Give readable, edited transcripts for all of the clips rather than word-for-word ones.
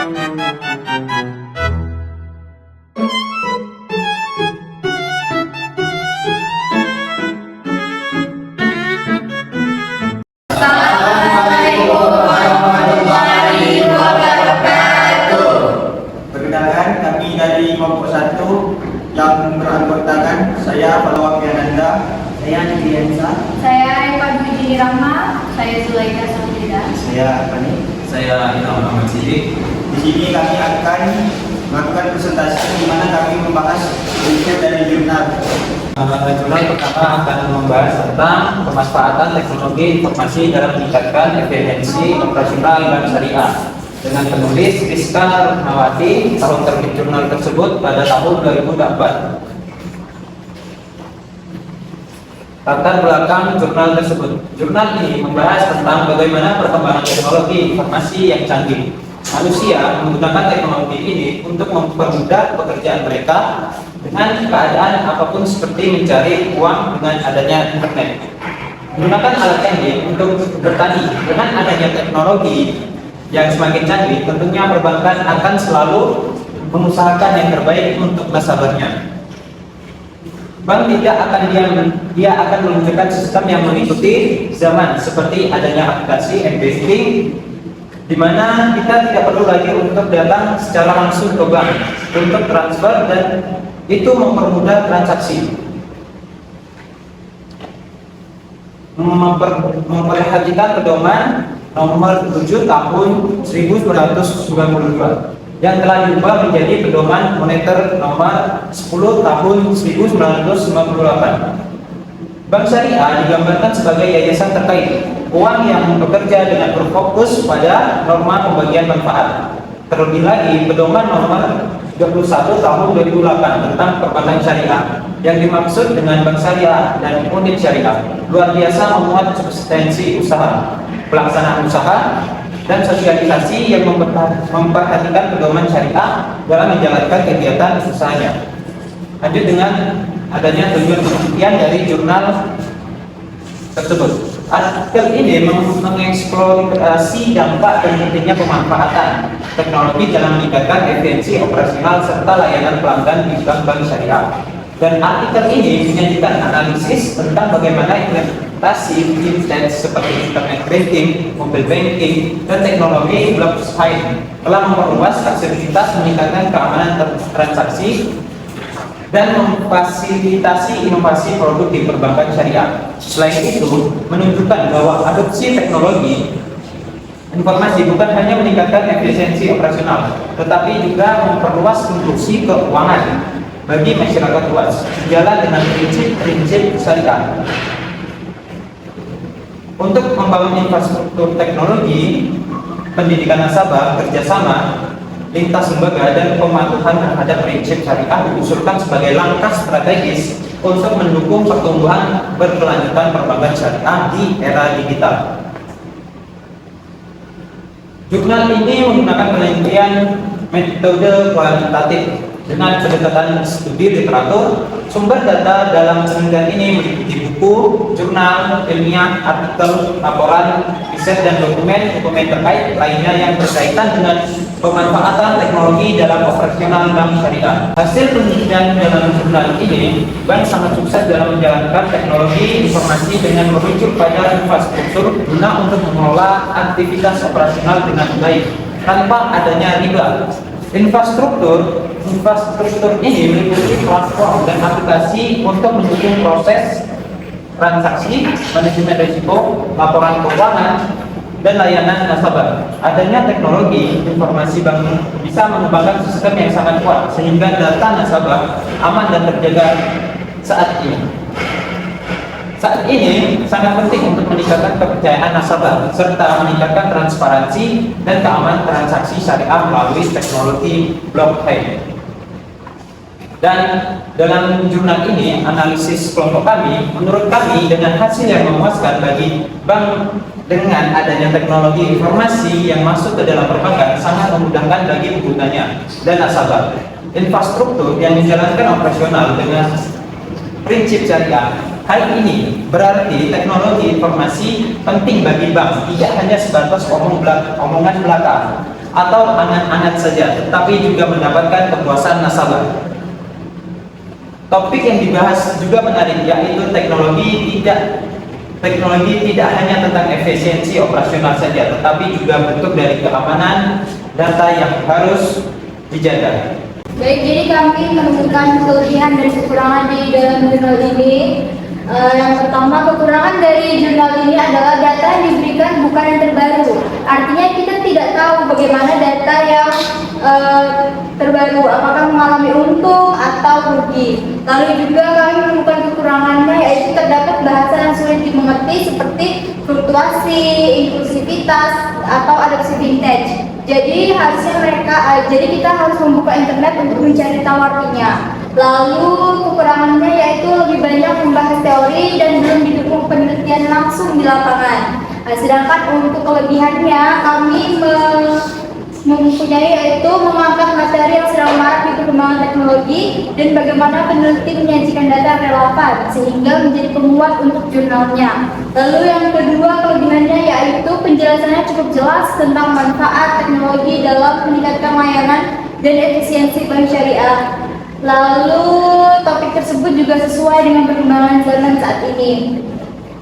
Assalamualaikum warahmatullahi wabarakatuh. Perkenalkan, kami dari kelompok 1 yang beranggotakan saya Palawak Yananda, Saya Nadiansa. Saya Eva Dwi Rahma. Saya Zulaika Samida. saya Pani. Saya Ilham Muhammad Sidik. Di sini kami akan melakukan presentasi di mana kami membahas riset dari jurnal. Jurnal pertama akan membahas tentang pemanfaatan teknologi informasi dalam meningkatkan efisiensi operasional bank syariah dengan penulis Rizka Rahmawati. Tahun terbit jurnal tersebut pada tahun 2004. Latar belakang jurnal tersebut. Jurnal ini membahas tentang bagaimana perkembangan teknologi informasi yang canggih. Manusia menggunakan teknologi ini untuk mempermudah pekerjaan mereka dengan keadaan apapun seperti mencari uang dengan adanya internet. Menggunakan alat canggih untuk bertani dengan adanya teknologi yang semakin canggih, tentunya perbankan akan selalu mengusahakan yang terbaik untuk nasabahnya. Bank tidak akan diam, dia akan meluncurkan sistem yang mengikuti zaman seperti adanya aplikasi m-banking, di mana kita tidak perlu lagi untuk datang secara langsung ke bank untuk transfer dan itu mempermudah transaksi. Memperhatikan pedoman nomor 7 tahun 1992 yang telah diubah menjadi pedoman moneter nomor 10 tahun 1998. Bank syariah digambarkan sebagai yayasan terkait uang yang bekerja dengan berfokus pada norma pembagian manfaat. Terlebih lagi, pedoman nomor 21 tahun 2008 tentang perbankan syariah yang dimaksud dengan bank syariah dan unit syariah luar biasa memuat substansi usaha, pelaksanaan usaha, dan sosialisasi yang memperhatikan pedoman syariah dalam menjalankan kegiatan usahanya. Lanjut dengan adanya tujuan penelitian dari jurnal tersebut. Artikel ini mengeksplorasi dampak dan pentingnya pemanfaatan teknologi dalam meningkatkan efisiensi operasional serta layanan pelanggan di bank-bank syariah. Dan artikel ini menyajikan analisis tentang bagaimana implementasi fintech seperti internet banking, mobile banking, dan teknologi blockchain telah memperluas aksesibilitas, meningkatkan keamanan transaksi, dan memfasilitasi inovasi produk di perbankan syariah. Selain itu, menunjukkan bahwa adopsi teknologi informasi bukan hanya meningkatkan efisiensi operasional, tetapi juga memperluas inklusi keuangan bagi masyarakat luas, sejalan dengan prinsip-prinsip syariah. Untuk membangun infrastruktur teknologi, pendidikan nasabah, kerjasama lintas lembaga, dan pematuhan terhadap prinsip syariah diusulkan sebagai langkah strategis untuk mendukung pertumbuhan berkelanjutan perbankan syariah di era digital. Jurnal ini menggunakan penelitian metode kualitatif dengan pendekatan studi literatur. Sumber data dalam penelitian ini meliputi buku, jurnal, ilmiah, artikel, laporan, riset, dan dokumen terkait lainnya yang berkaitan dengan pemanfaatan teknologi dalam operasional bank syariah. Hasil penelitian dalam jurnal ini, bank sangat sukses dalam menjalankan teknologi informasi dengan merujuk pada infrastruktur guna untuk mengelola aktivitas operasional dengan baik tanpa adanya riba. Infrastruktur ini meliputi platform dan aplikasi untuk mendukung proses transaksi, manajemen risiko, laporan keuangan, dan layanan nasabah. Adanya teknologi informasi bank bisa mengembangkan sistem yang sangat kuat sehingga data nasabah aman dan terjaga saat ini. Saat ini sangat penting untuk meningkatkan kepercayaan nasabah serta meningkatkan transparansi dan keamanan transaksi syariah melalui teknologi blockchain. Dan dalam jurnal ini, analisis kelompok kami, menurut kami dengan hasil yang memuaskan bagi bank dengan adanya teknologi informasi yang masuk ke dalam perbankan sangat memudahkan bagi penggunanya dan nasabah. Infrastruktur yang menjalankan operasional dengan prinsip syariah. Hal ini berarti teknologi informasi penting bagi bank, tidak hanya sebatas omongan belaka. atau angan-angan saja, tetapi juga mendapatkan kepuasan nasabah. Topik yang dibahas juga menarik, yaitu teknologi tidak hanya tentang efisiensi operasional saja, tetapi juga bentuk dari keamanan data yang harus dijaga. Baik, jadi kami menemukan kelebihan dan kekurangan di dalam jurnal ini. Yang pertama, kekurangan dari jurnal ini adalah data yang diberikan bukan yang terbaru. Artinya kita tidak tahu bagaimana data yang terbaru, apakah mengalami untung atau rugi. Lalu juga kami menemukan kekurangannya, yaitu terdapat bahasa yang sulit dimengerti seperti fluktuasi, inklusivitas, atau adopsi vintage. Jadi kita harus membuka internet untuk mencari tahu artinya. Lalu kekurangannya yaitu lebih banyak membahas teori dan belum didukung penelitian langsung di lapangan. Nah, sedangkan untuk kelebihannya kami mempunyai yaitu mengangkat materi yang sedang marak di perkembangan teknologi dan bagaimana peneliti menyajikan data relevan sehingga menjadi penguat untuk jurnalnya. Lalu yang kedua kelebihannya yaitu penjelasannya cukup jelas tentang manfaat teknologi dalam meningkatkan layanan dan efisiensi bank syariah. Lalu topik tersebut juga sesuai dengan perkembangan zaman saat ini.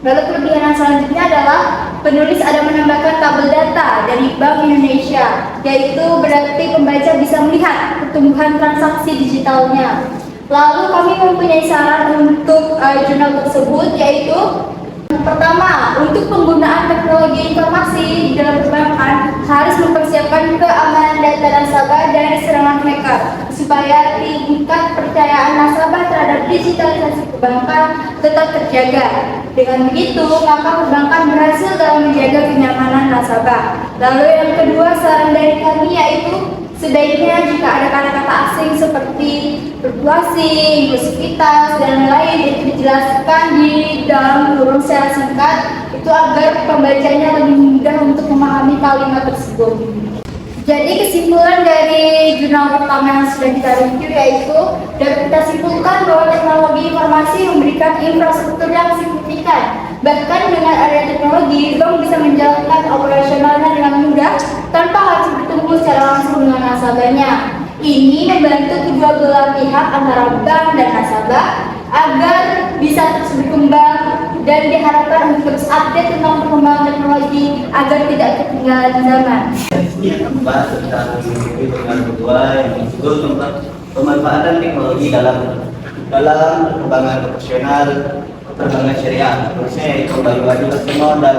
Lalu kelebihan yang selanjutnya adalah penulis ada menambahkan tabel data dari Bank Indonesia, yaitu berarti pembaca bisa melihat pertumbuhan transaksi digitalnya. Lalu kami mempunyai saran untuk jurnal tersebut, yaitu pertama, untuk penggunaan teknologi informasi dalam perbankan harus mempersiapkan keamanan data nasabah dari serangan hacker supaya tingkat percayaan nasabah terhadap digitalisasi perbankan tetap terjaga. Dengan begitu, maka perbankan berhasil dalam menjaga kenyamanan nasabah. Lalu yang kedua, saran dari kami yaitu sebaiknya jika ada kata-kata asing seperti fluktuasi, inklusivitas, dan lain-lain itu dijelaskan di dalam kurung secara singkat itu agar pembacanya lebih mudah untuk memahami kalimat tersebut. Jadi kesimpulan dari jurnal pertama yang sudah kita review yaitu dapat kita simpulkan bahwa teknologi informasi memberikan infrastruktur yang signifikan. Bahkan dengan adanya teknologi, bank bisa menjalankan operasionalnya dengan mudah tanpa harus bertemu secara langsung dengan nasabahnya. Ini membantu kedua belah pihak antara bank dan nasabah agar bisa terus berkembang dan diharapkan untuk terus update tentang perkembangan teknologi agar tidak ketinggalan zaman. Yang membahas tentang jurnal kedua yang disebut tentang pemanfaatan teknologi dalam perkembangan profesional perbankan syariah. Terusnya yaitu Bayu Adi Lasmo dan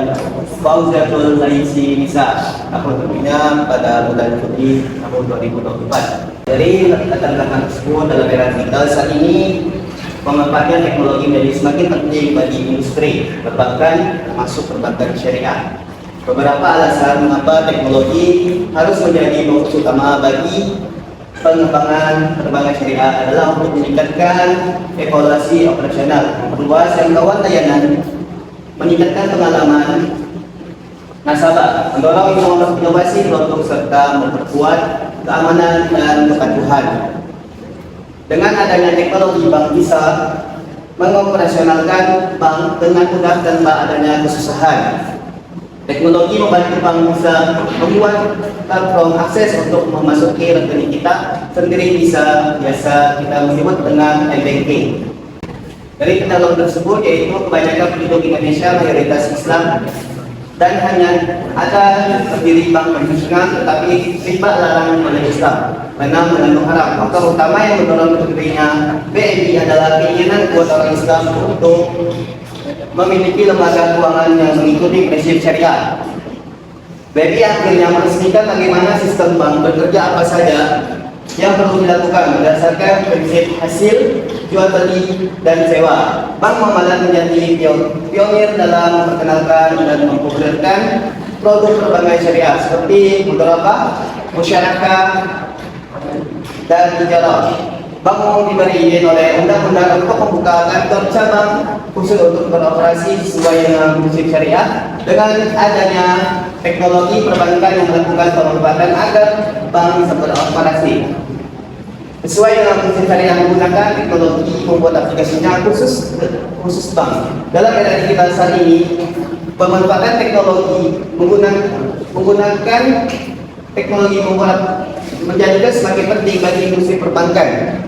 Fauziatul Laisi Nisa. Aku tentunya pada bulan Juli tahun 2024. Dari latar belakang tersebut dalam era digital saat ini pemanfaatan teknologi menjadi semakin penting bagi industri perbankan termasuk perbankan syariah. Beberapa alasan mengapa teknologi harus menjadi fokus utama bagi pengembangan perbankan syariah adalah untuk meningkatkan evaluasi operasional, memperluas jangkauan layanan, meningkatkan pengalaman nasabah, mendorong inovasi produk serta memperkuat keamanan dan kepatuhan. Dengan adanya teknologi, bank bisa mengoperasionalkan bank dengan mudah tanpa adanya kesusahan. Teknologi membantu bank bisa membuat platform akses untuk memasuki rekening kita sendiri biasa kita menyebut dengan e-banking. Dari teknologi tersebut yaitu kebanyakan penduduk Indonesia mayoritas Islam dan hanya ada berdiri bank konvensional tetapi riba larang oleh Islam karena mengandung haram. Faktor utama yang mendorong berdirinya BNI adalah keinginan buat orang Islam untuk memiliki lembaga keuangan yang mengikuti prinsip syariah. BNI akhirnya meresmikan bagaimana sistem bank bekerja apa saja yang perlu dilakukan berdasarkan prinsip hasil jual beli dan sewa. Bank Muamalat menjadi pionir dalam memperkenalkan dan mempopulerkan produk perbankan syariah seperti mudharabah, musyarakah, dan tijarah. Bank umum diberi izin oleh undang-undang untuk membuka kantor cabang khusus untuk beroperasi sesuai dengan prinsip syariah. Dengan adanya teknologi perbankan yang melakukan pemanfaatan agar bank bisa beroperasi sesuai dengan prinsip syariah menggunakan teknologi membuat aplikasinya khusus bank. Dalam era digital saat ini, pemanfaatan teknologi menggunakan teknologi membuat menjadikan semakin penting bagi industri perbankan,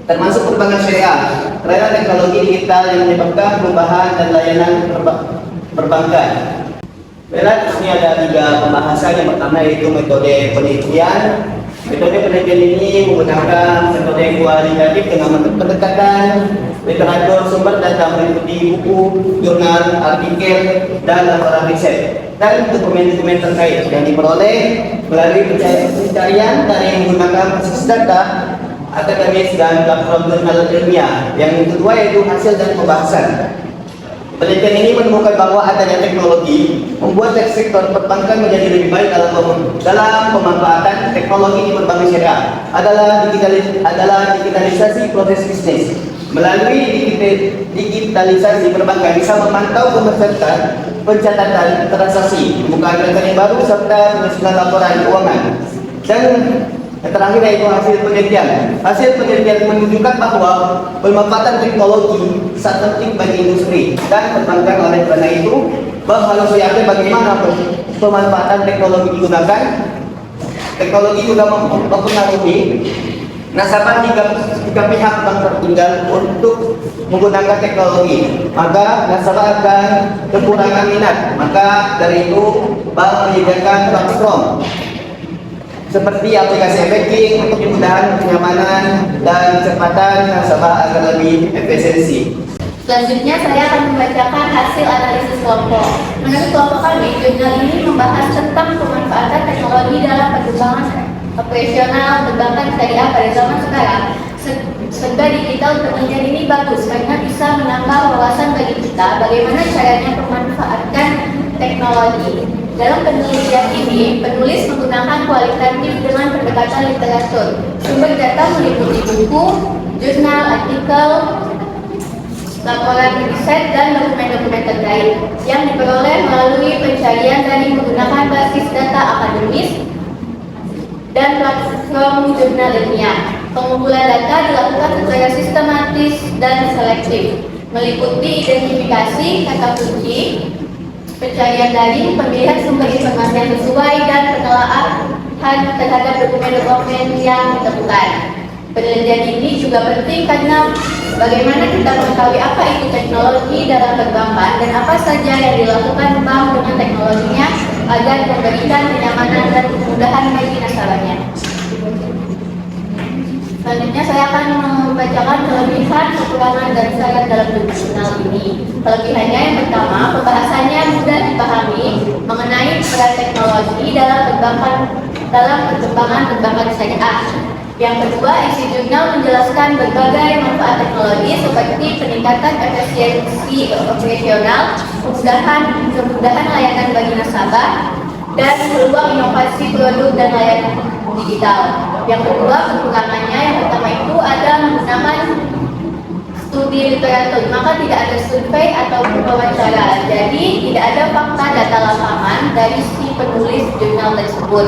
termasuk perbankan syariah, karena teknologi digital yang menyebabkan perubahan dan layanan perbankan. Berat ini ada 3 pembahasan. Yang pertama yaitu metode penelitian. Metode penelitian ini menggunakan metode kualitatif dengan pendekatan literatur sumber data meliputi buku, jurnal, artikel, dan laporan riset dan dokumen-dokumen terkait yang diperoleh melalui pencarian dari menggunakan basis data akademis dan platform jurnal ilmiah. Yang kedua yaitu hasil dan pembahasan. Penelitian ini menemukan bahwa adanya teknologi membuat sektor perbankan menjadi lebih baik dalam pemanfaatan teknologi di perbankan syariah adalah digitalisasi proses bisnis. Melalui digitalisasi perbankan bisa memantau pencatatan transaksi, pembukaan rekening baru serta penyusunan laporan keuangan. Dan yang terakhir yaitu hasil penelitian. Hasil penelitian menunjukkan bahwa pemanfaatan teknologi sangat penting bagi industri dan perbankan. Oleh karena itu, Bank harus yakin bagaimana pemanfaatan teknologi digunakan. Teknologi juga mempengaruhi nasabah jika pihak bank tertinggal untuk menggunakan teknologi, maka nasabah akan kekurangan minat. Maka dari itu, bank menyediakan platform seperti aplikasi banking untuk kemudahan, kenyamanan, dan kecepatan nasabah agar lebih efisiensi. Selanjutnya saya akan membacakan hasil analisis kelompok. Menurut kelompok kami, jurnal ini membahas tentang pemanfaatan teknologi dalam perkembangan operasional perbankan syariah pada zaman sekarang. Serba digital penelitian ini bagus karena bisa menambah wawasan bagi kita bagaimana caranya memanfaatkan teknologi. Dalam penelitian ini, penulis menggunakan kualitatif dengan pendekatan literatur. Sumber data meliputi buku, jurnal, artikel, laporan riset, dan dokumen-dokumen terkait yang diperoleh melalui pencarian dari menggunakan basis data akademis dan platform jurnal ilmiah. Pengumpulan data dilakukan secara sistematis dan selektif, meliputi identifikasi kata kunci, pencarian daring, pemilihan sumber informasi yang sesuai, dan penelaahan terhadap dokumen-dokumen yang ditemukan. Penelitian ini juga penting karena bagaimana kita mengetahui apa itu teknologi dalam perbankan dan apa saja yang dilakukan bank dengan teknologinya agar memberikan kenyamanan dan kemudahan bagi nasabahnya. Selanjutnya saya akan membacakan kelebihan, kekurangan, dan syarat dalam jurnal ini. Kelebihannya yang pertama, pembahasannya mudah dipahami mengenai peran teknologi dalam perkembangan perbankan syariah. Yang kedua, isi jurnal menjelaskan berbagai manfaat teknologi seperti peningkatan efisiensi operasional, kemudahan layanan bagi nasabah, dan peluang inovasi produk dan layanan digital. Yang kedua, kekurangannya yang pertama itu ada menggunakan studi literatur, maka tidak ada survei atau wawancara. Jadi tidak ada fakta data lapangan dari si penulis jurnal tersebut.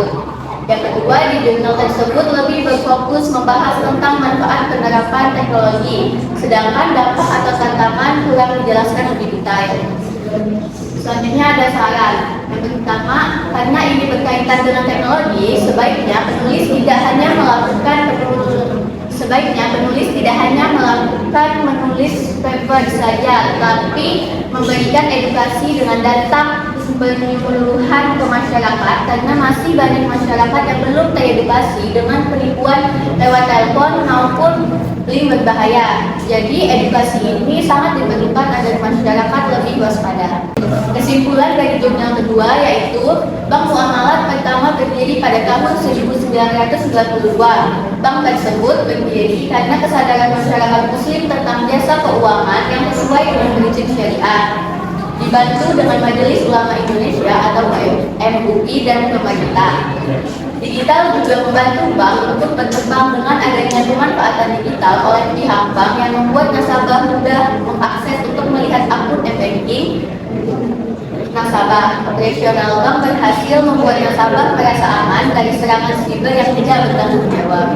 Yang kedua, di jurnal tersebut lebih berfokus membahas tentang manfaat penerapan teknologi, sedangkan dampak atau tantangan kurang dijelaskan lebih detail. Selanjutnya ada saran. Yang pertama, karena ini berkaitan dengan teknologi, sebaiknya penulis tidak hanya menulis paper saja, tetapi memberikan edukasi dengan data penyuluhan ke masyarakat, karena masih banyak masyarakat yang belum teredukasi dengan penipuan lewat telepon maupun link berbahaya. Jadi edukasi ini sangat diperlukan agar masyarakat lebih waspada. Kesimpulan dari jurnal kedua yaitu Bank Muamalat pertama berdiri pada tahun 1992. Bank tersebut berdiri karena kesadaran masyarakat muslim tentang jasa keuangan yang sesuai dengan prinsip syariah, dibantu dengan Majelis Ulama Indonesia atau MUI dan pemerintah. Digital juga membantu bank untuk berkembang dengan adanya pemanfaatan digital oleh pihak bank yang membuat nasabah mudah mengakses untuk melihat akun e-banking nasabah. Operasional bank berhasil membuat nasabah merasa aman dari serangan siber yang tidak bertanggung jawab.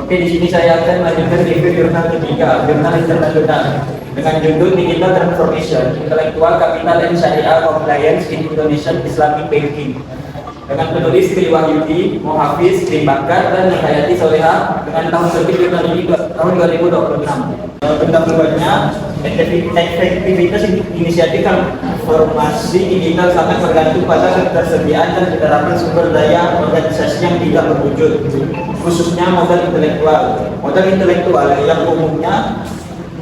Oke, di sini saya akan melanjutkan review jurnal ketiga, jurnal internasional dengan judul Digital Transformation, Intellectual Capital and Sharia Compliance in Indonesian Islamic Banking. dengan penulis Tri Wahyudi, Muhafiz, Bin Bakar, dan Nurhayati Soleha dengan tahun terbit tahun 2026. Tentang keduanya, efektivitas inisiatif transformasi digital sangat bergantung pada ketersediaan dan penerapan sumber daya organisasi yang tidak berwujud, khususnya modal intelektual. Modal intelektual yang umumnya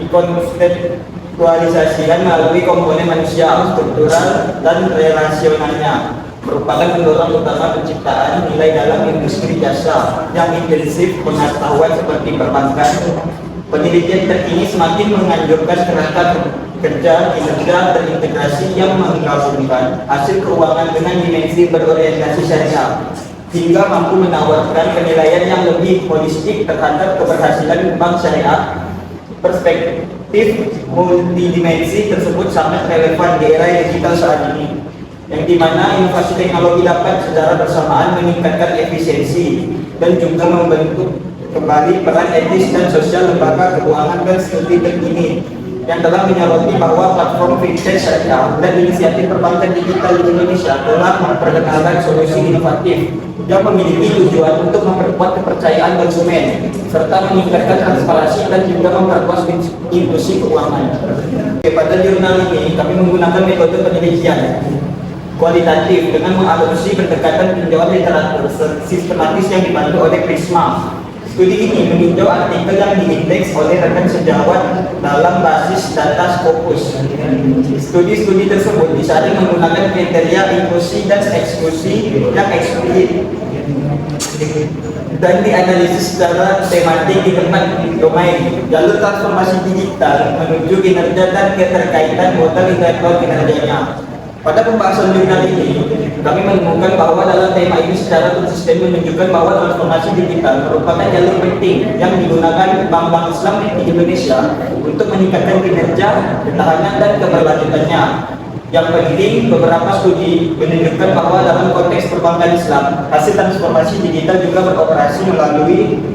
dikontekstualisasikan melalui komponen manusia, struktural, dan relasionalnya, merupakan pendorong utama penciptaan nilai dalam industri jasa yang intensif pengetahuan seperti perbankan. Penelitian terkini semakin menganjurkan kerangka kerja kinerja terintegrasi yang menggabungkan hasil keuangan dengan dimensi berorientasi syariah, hingga mampu menawarkan penilaian yang lebih holistik terhadap keberhasilan bank syariah. Perspektif multidimensi tersebut sangat relevan di era digital saat ini, yang dimana inovasi teknologi dapat secara bersamaan meningkatkan efisiensi dan juga membentuk kembali peran etis dan sosial lembaga keuangan dan studi terkini yang telah menyoroti bahwa platform fintech syariah dan inisiatif perbankan digital di Indonesia telah memperkenalkan solusi inovatif yang memiliki tujuan untuk memperkuat kepercayaan konsumen serta meningkatkan transparansi dan juga memperluas inklusi keuangan. Pada jurnal ini kami menggunakan metode penelitian kualitatif dengan mengadopsi pendekatan tinjauan literatur sistematis yang dibantu oleh Prisma. Studi ini meninjau artikel yang diindeks oleh rekan sejawat dalam basis data Scopus. Studi-studi tersebut disaring menggunakan kriteria inklusi dan eksklusi yang eksplisit dan dianalisis secara tematik di 4 domain: jalur transformasi digital menuju kinerja dan keterkaitan modal intelektual kinerjanya. Pada pembahasan jurnal ini, kami menemukan bahwa dalam tema ini secara konsisten menunjukkan bahwa transformasi digital merupakan jalur penting yang digunakan bank-bank Islam di Indonesia untuk meningkatkan kinerja, ketahanan, dan keberlanjutannya. Yang penting, beberapa studi menunjukkan bahwa dalam konteks perbankan Islam, hasil transformasi digital juga beroperasi melalui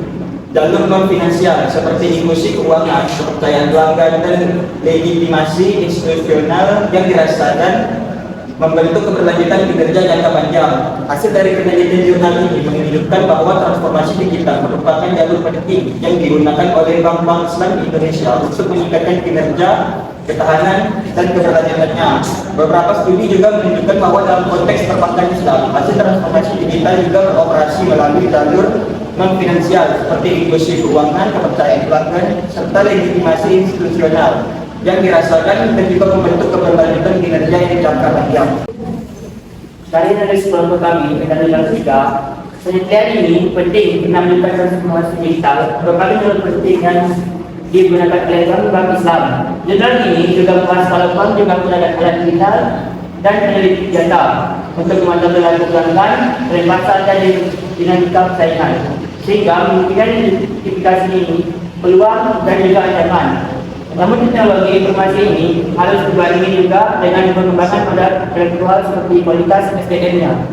jalur non-finansial seperti inklusi keuangan, kepercayaan pelanggan, dan legitimasi institusional yang dirasakan membentuk keberlanjutan kinerja jangka panjang. Hasil dari penelitian jurnal ini menunjukkan bahwa transformasi digital merupakan jalur penting yang digunakan oleh bank-bank Islam di Indonesia untuk meningkatkan kinerja, ketahanan, dan keberlanjutannya. Beberapa studi juga menunjukkan bahwa dalam konteks perbankan Islam, hasil transformasi digital juga beroperasi melalui jalur non-finansial seperti inklusi keuangan, kepercayaan pelanggan, serta legitimasi institusional yang dirasakan dan juga membentuk keberlanjutan kinerja yang jangka panjang. Dari analisis kelompok kami, dari yang ketiga, penelitian ini penting menambilkan transformasi digital merupakan jalur penting yang digunakan oleh bank Islam. Jurnal ini juga membahas kalau bank juga menggunakan alat digital dan peneliti data untuk memantau perilaku pelanggan, pasar dan dinamika persaingan, sehingga memberikan identifikasi ini peluang dan juga ancaman. Namun teknologi informasi ini harus dibarengi juga dengan pengembangan pada intelektual seperti kualitas SDM-nya.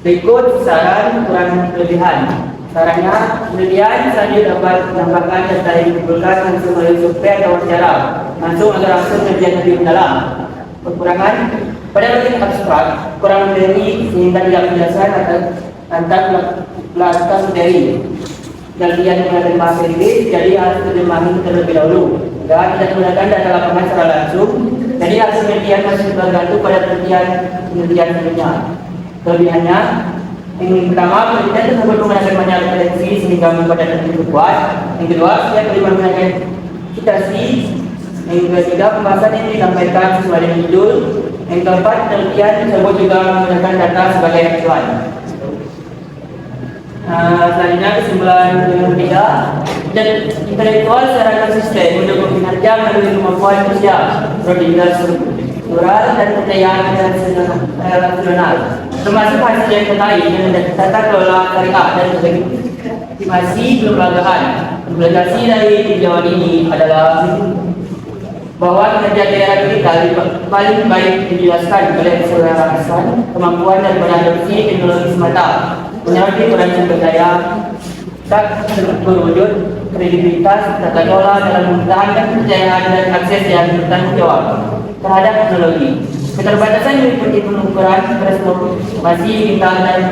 Berikut saran kurang kelebihan. Sarannya, penelitian selanjutnya dapat menambahkan data yang dikumpulkan langsung melalui survei atau wawancara langsung atau langsung kajian lebih mendalam. Kekurangan, pada bagian abstrak kurang materi sehingga tidak menjelaskan tentang pelaksanaan materi. Kajian menggunakan bahasa Inggris, jadi harus terjemahin terlebih dahulu. Dan tidak menggunakan data lapangan secara langsung, jadi hasil penelitian masih bergantung pada penelitian sebelumnya. Kelebihannya, yang pertama, penelitian tersebut menggunakan banyak referensi sehingga membuat data lebih kuat. Yang kedua, setiap kelima menggunakan citasi. Yang ketiga, pembahasan ini disampaikan sesuai dengan judul. Yang keempat, penelitian tersebut juga menggunakan data sebagai acuan. Selanjutnya kesimpulan yang ketiga, dan intelektual secara konsisten mendukung kinerja melalui kemampuan manusia, digital struktural dan kepercayaan relasional, termasuk hasil yang terkait dengan tata kelola syariah dan legitimasi kelembagaan. Implementasi dari tinjauan ini adalah bahwa kinerja daerah digital paling baik dijelaskan oleh keselarasan kemampuan dan beradaptasi teknologi semata, menyoroti peran sumber daya, tak berwujud kredibilitas, tata kelola dalam mempertahankan kepercayaan dan akses yang bertanggung jawab terhadap teknologi. Keterbatasan meliputi pengukuran masih bintang dan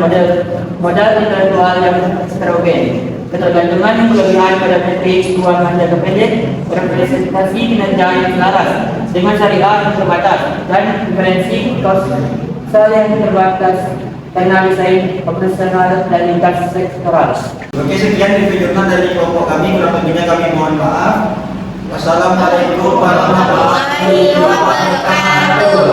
modal intelektual yang heterogen. Ketergantungan yang berlebihan pada metrik keuangan jangka pendek merepresentasi kinerja yang selaras dengan syariah yang terbatas dan diferensi kausal yang terbatas karena desain operasional dan lintas sektoral. Oke, sekian review jurnal dari kelompok kami. Kurang lebihnya kami mohon maaf. Wassalamualaikum warahmatullahi wabarakatuh.